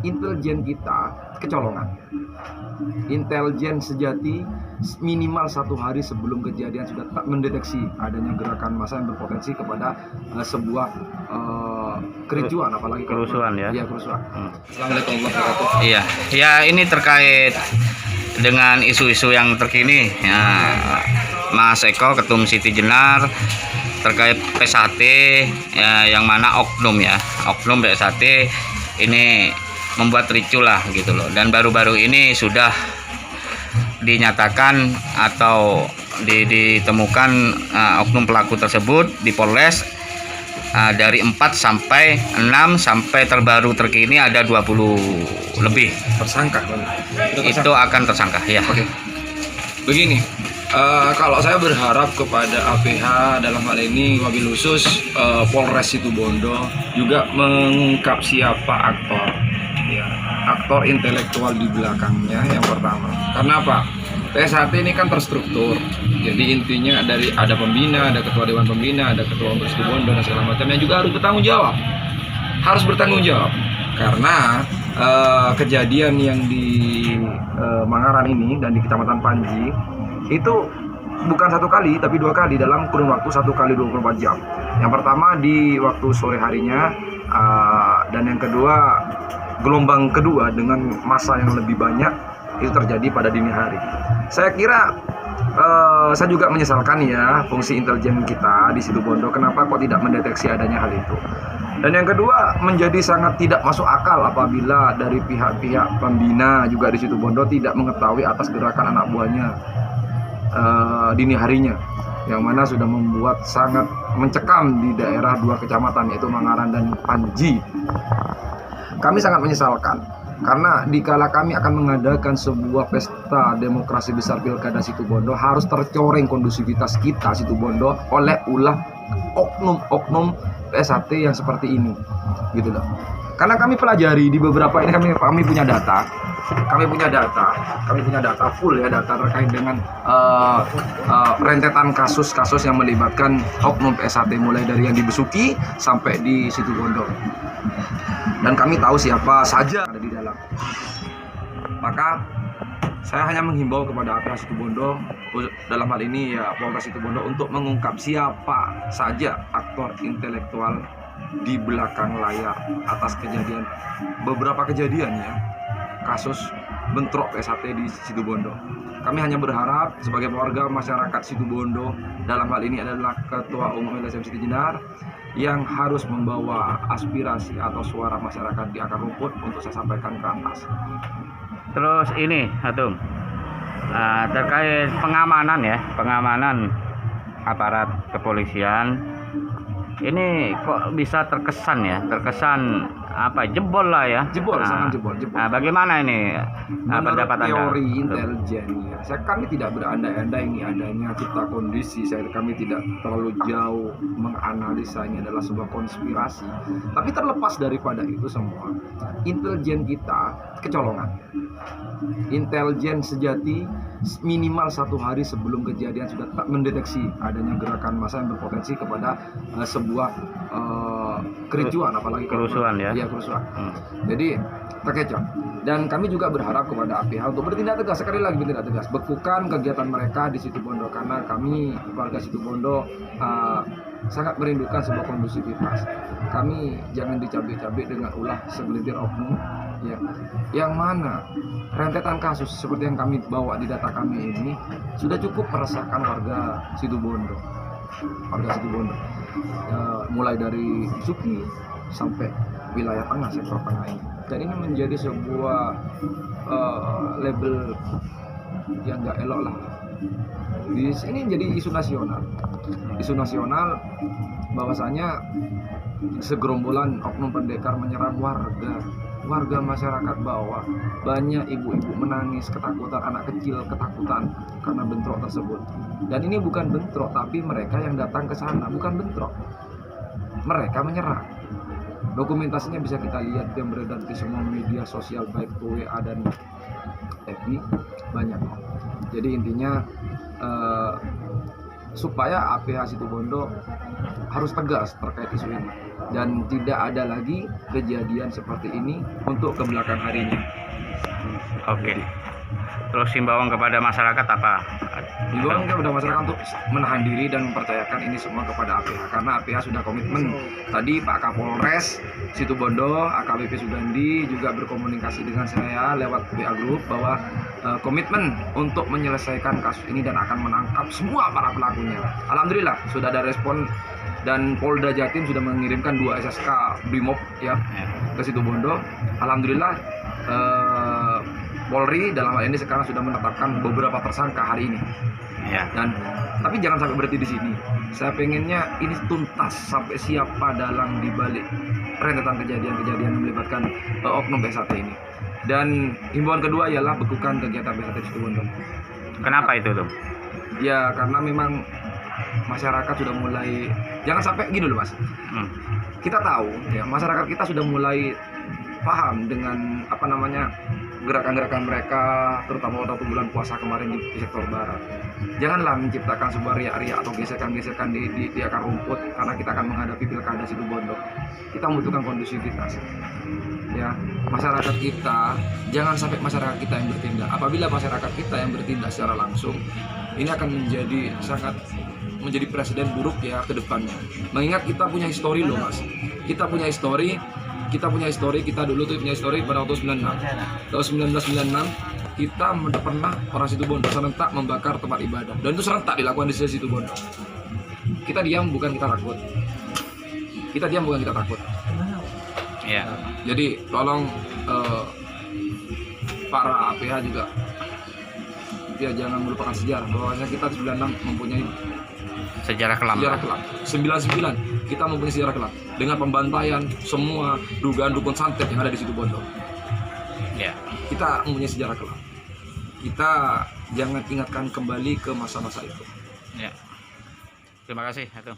Intelijen kita kecolongan. Intelijen sejati minimal 1 hari sebelum kejadian sudah tak mendeteksi adanya gerakan massa yang berpotensi kepada sebuah kericuan, apalagi kerusuhan ya. Iya, kerusuhan. Assalamualaikum warahmatullahi wabarakatuh. Iya, ya ini terkait dengan isu-isu yang terkini ya, Mas Eko Ketum Siti Jenar terkait P1 ya, yang mana oknum P1 ini membuat ricu lah gitu loh, dan baru-baru ini sudah dinyatakan atau ditemukan oknum pelaku tersebut di Polres dari 4 sampai 6 sampai terbaru terkini ada 20 lebih Tersangka. itu akan tersangka ya. Oke. Begini, kalau saya berharap kepada APH dalam hal ini wabil khusus Polres Situbondo juga mengungkap siapa aktor intelektual di belakangnya yang pertama. Karena apa? P1 ini kan terstruktur. Jadi intinya ada pembina, ada ketua dewan pembina, ada ketua umum Situbondo dan segala macam yang juga harus bertanggung jawab. Harus bertanggung jawab. Karena kejadian yang di Mangaran ini dan di Kecamatan Panji itu bukan 1 kali tapi 2 kali dalam kurun waktu 1 kali 24 jam. Yang pertama di waktu sore harinya dan yang kedua gelombang kedua dengan massa yang lebih banyak itu terjadi pada dini hari. Saya kira saya juga menyesalkan ya fungsi intelijen kita di Situbondo kenapa kok tidak mendeteksi adanya hal itu. Dan yang kedua menjadi sangat tidak masuk akal apabila dari pihak-pihak pembina juga di Situbondo tidak mengetahui atas gerakan anak buahnya dini harinya, yang mana sudah membuat sangat mencekam di daerah 2 kecamatan yaitu Mangaran dan Panji. Kami sangat menyesalkan karena dikala kami akan mengadakan sebuah pesta demokrasi besar Pilkada Situbondo harus tercoreng kondusivitas kita Situbondo oleh ulah oknum-oknum P1 yang seperti ini gitu loh. Karena kami pelajari di beberapa ini kami punya data. Kami punya data full ya, data terkait dengan rentetan kasus-kasus yang melibatkan oknum P1 mulai dari yang di Besuki sampai di Situbondo. Dan kami tahu siapa saja ada di dalam. Maka saya hanya menghimbau kepada APH Situbondo dalam hal ini ya Polres Situbondo untuk mengungkap siapa saja aktor intelektual di belakang layar atas kejadian beberapa kejadian ya kasus bentrok P1 di Situbondo. Kami hanya berharap sebagai warga masyarakat Situbondo dalam hal ini adalah Ketua Umum LSM Siti Jenar yang harus membawa aspirasi atau suara masyarakat di akar rumput untuk saya sampaikan ke atas. Terus ini Atung terkait pengamanan aparat kepolisian ini kok bisa terkesan jebol lah ya. Sangat jebol. Bagaimana ini pendapat Anda? Teori intelijen ya. Kami tidak berandai-andai ini adanya cipta kondisi. Kami tidak terlalu jauh menganalisa ini adalah sebuah konspirasi. Tapi terlepas daripada itu semua, intelijen kita kecolongan. Intelijen sejati minimal 1 hari sebelum kejadian sudah tak mendeteksi adanya gerakan massa yang berpotensi kepada sebuah kericuan, apalagi kerusuhan ya. Iya, kerusuhan. Jadi terkecoh. Dan kami juga berharap kepada APH untuk bertindak tegas, sekali lagi bertindak tegas, bekukan kegiatan mereka di Situbondo karena kami warga Situbondo sangat merindukan sebuah kondusivitas. Kami jangan dicabik-cabik dengan ulah segelintir oknum ya, yang mana rentetan kasus seperti yang kami bawa di data kami ini sudah cukup meresahkan warga Situbondo. Mulai dari Suki sampai wilayah tengah, sektor tengah ini. Dan ini menjadi sebuah label yang nggak elok lah. Ini jadi isu nasional bahwasanya segerombolan oknum pendekar menyerang warga masyarakat bawah. Banyak ibu-ibu menangis ketakutan, anak kecil ketakutan karena bentrok tersebut. Dan ini bukan bentrok, tapi mereka yang datang ke sana bukan bentrok, mereka menyerang. Dokumentasinya bisa kita lihat yang beredar di semua media sosial baik WA dan FB banyak. Jadi intinya supaya APH Situbondo harus tegas terkait isu ini dan tidak ada lagi kejadian seperti ini untuk ke belakang harinya. Oke. Terus himbauan kepada masyarakat apa? Himbauan kepada masyarakat untuk menahan diri dan mempercayakan ini semua kepada APH karena APH sudah komitmen. Tadi Pak Kapolres Situbondo, AKBP Sugandi juga berkomunikasi dengan saya lewat WA Group bahwa komitmen untuk menyelesaikan kasus ini dan akan menangkap semua para pelakunya. Alhamdulillah sudah ada respon dan Polda Jatim sudah mengirimkan 2 SSK Brimob ya ke Situbondo. Alhamdulillah Polri dalam hal ini sekarang sudah menetapkan beberapa tersangka hari ini. Ya. Dan tapi jangan sampai berhenti di sini. Saya pengennya ini tuntas sampai siapa dalang dibalik rentetan kejadian-kejadian yang melibatkan oknum BSAT ini. Dan himbauan kedua ialah bekukan kegiatan BSAT Situbondo. Kenapa itu tuh? Ya karena memang masyarakat sudah mulai, jangan sampai gini loh Mas. Kita tahu ya masyarakat kita sudah mulai paham dengan gerakan-gerakan mereka terutama waktu bulan puasa kemarin di sektor barat. Janganlah menciptakan sebuah riak-riak atau gesekan-gesekan di akar rumput karena kita akan menghadapi pilkada Situbondo. Kita membutuhkan kondusivitas. Ya, masyarakat kita jangan sampai masyarakat kita yang bertindak. Apabila masyarakat kita yang bertindak secara langsung, ini akan menjadi presiden buruk ya ke depannya. Mengingat kita punya histori loh Mas. Kita punya histori, kita dulu tuh punya histori pada tahun 96. Tahun 1996 kita pernah orang Situbondo serentak membakar tempat ibadah dan itu serentak dilakukan di Situbondo. Kita diam bukan kita takut. Ya. Jadi tolong para APH juga ya jangan melupakan sejarah bahwasanya kita 96 mempunyai Sejarah kelam. 99 kita mempunyai sejarah kelam dengan pembantaian semua dugaan dukun santet yang ada di Situbondo. Ya. Kita mempunyai sejarah kelam. Kita jangan ingatkan kembali ke masa-masa itu. Ya. Terima kasih. Itu.